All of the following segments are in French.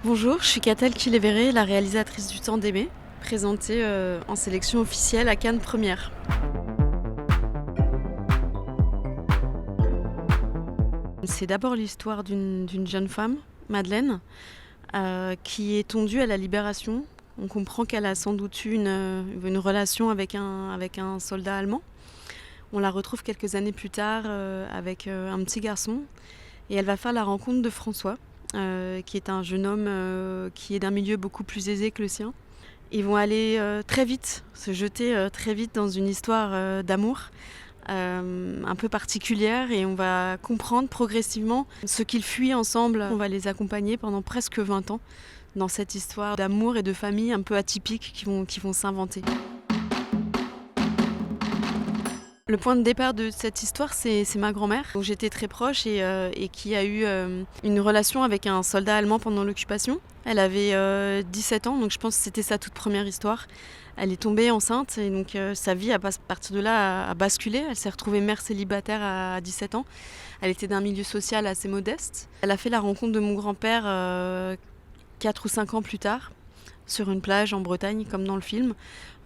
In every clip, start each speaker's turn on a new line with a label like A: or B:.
A: Bonjour, je suis Catel Kiléveré, la réalisatrice du Temps d'aimer, présentée en sélection officielle à Cannes Première. C'est d'abord l'histoire d'une jeune femme, Madeleine, qui est tondue à la Libération. On comprend qu'elle a sans doute eu une relation avec un soldat allemand. On la retrouve quelques années plus tard avec un petit garçon et elle va faire la rencontre de François. Qui est un jeune homme qui est d'un milieu beaucoup plus aisé que le sien. Ils vont aller très vite, se jeter très vite dans une histoire d'amour un peu particulière et on va comprendre progressivement ce qu'ils fuient ensemble. On va les accompagner pendant presque 20 ans dans cette histoire d'amour et de famille un peu atypique qui vont s'inventer. Le point de départ de cette histoire, c'est ma grand-mère, dont j'étais très proche et qui a eu une relation avec un soldat allemand pendant l'occupation. Elle avait 17 ans, donc je pense que c'était sa toute première histoire. Elle est tombée enceinte et donc sa vie, à partir de là, a basculé. Elle s'est retrouvée mère célibataire à 17 ans. Elle était d'un milieu social assez modeste. Elle a fait la rencontre de mon grand-père 4 ou 5 ans plus tard, sur une plage en Bretagne, comme dans le film.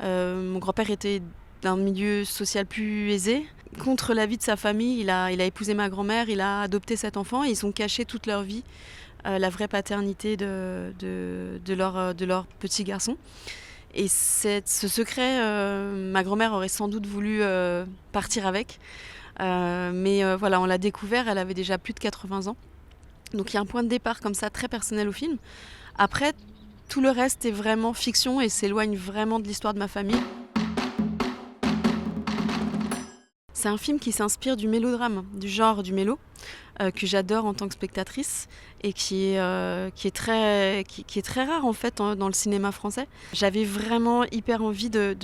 A: Mon grand-père était d'un milieu social plus aisé. Contre l'avis de sa famille, il a épousé ma grand-mère, il a adopté cet enfant et ils ont caché toute leur vie la vraie paternité de leur petit garçon. Et ce secret, ma grand-mère aurait sans doute voulu partir avec. Mais voilà, on l'a découvert, elle avait déjà plus de 80 ans. Donc il y a un point de départ comme ça, très personnel au film. Après, tout le reste est vraiment fiction et s'éloigne vraiment de l'histoire de ma famille. C'est un film qui s'inspire du mélodrame, du genre du mélo, que j'adore en tant que spectatrice et qui est très rare en fait dans le cinéma français. J'avais vraiment hyper envie de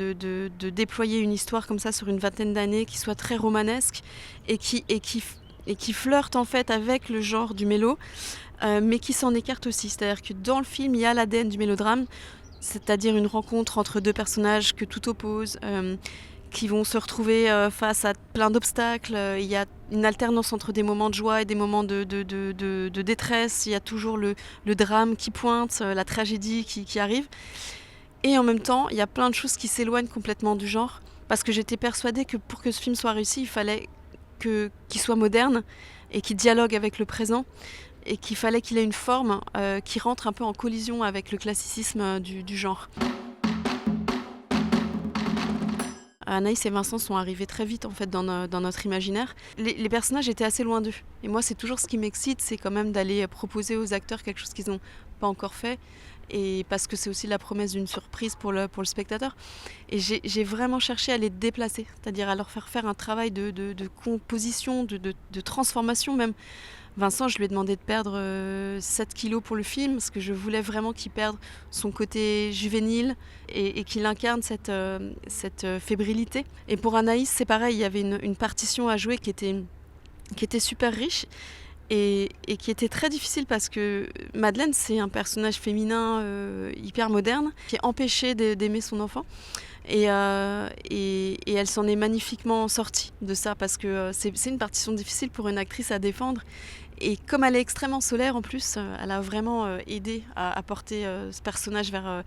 A: déployer une histoire comme ça sur une vingtaine d'années qui soit très romanesque et qui flirte en fait avec le genre du mélo, mais qui s'en écarte aussi. C'est-à-dire que dans le film, il y a l'ADN du mélodrame, c'est-à-dire une rencontre entre deux personnages que tout oppose, qui vont se retrouver face à plein d'obstacles. Il y a une alternance entre des moments de joie et des moments de détresse. Il y a toujours le drame qui pointe, la tragédie qui arrive. Et en même temps, il y a plein de choses qui s'éloignent complètement du genre. Parce que j'étais persuadée que pour que ce film soit réussi, il fallait qu'il soit moderne et qu'il dialogue avec le présent. Et qu'il fallait qu'il ait une forme qui rentre un peu en collision avec le classicisme du genre. Anaïs et Vincent sont arrivés très vite en fait dans notre imaginaire. Les personnages étaient assez loin d'eux. Et moi, c'est toujours ce qui m'excite, c'est quand même d'aller proposer aux acteurs quelque chose qu'ils n'ont pas encore fait. Et parce que c'est aussi la promesse d'une surprise pour le spectateur. Et j'ai vraiment cherché à les déplacer, c'est-à-dire à leur faire un travail de composition, de transformation même. Vincent, je lui ai demandé de perdre 7 kilos pour le film parce que je voulais vraiment qu'il perde son côté juvénile et qu'il incarne cette fébrilité. Et pour Anaïs, c'est pareil, il y avait une partition à jouer qui était super riche et qui était très difficile parce que Madeleine, c'est un personnage féminin hyper moderne qui est empêché d'aimer son enfant. Et elle s'en est magnifiquement sortie de ça parce que c'est une partition difficile pour une actrice à défendre. Et comme elle est extrêmement solaire en plus, elle a vraiment aidé à porter ce personnage vers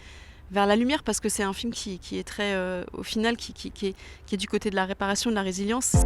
A: la lumière parce que c'est un film qui est très, au final, qui est du côté de la réparation, de la résilience.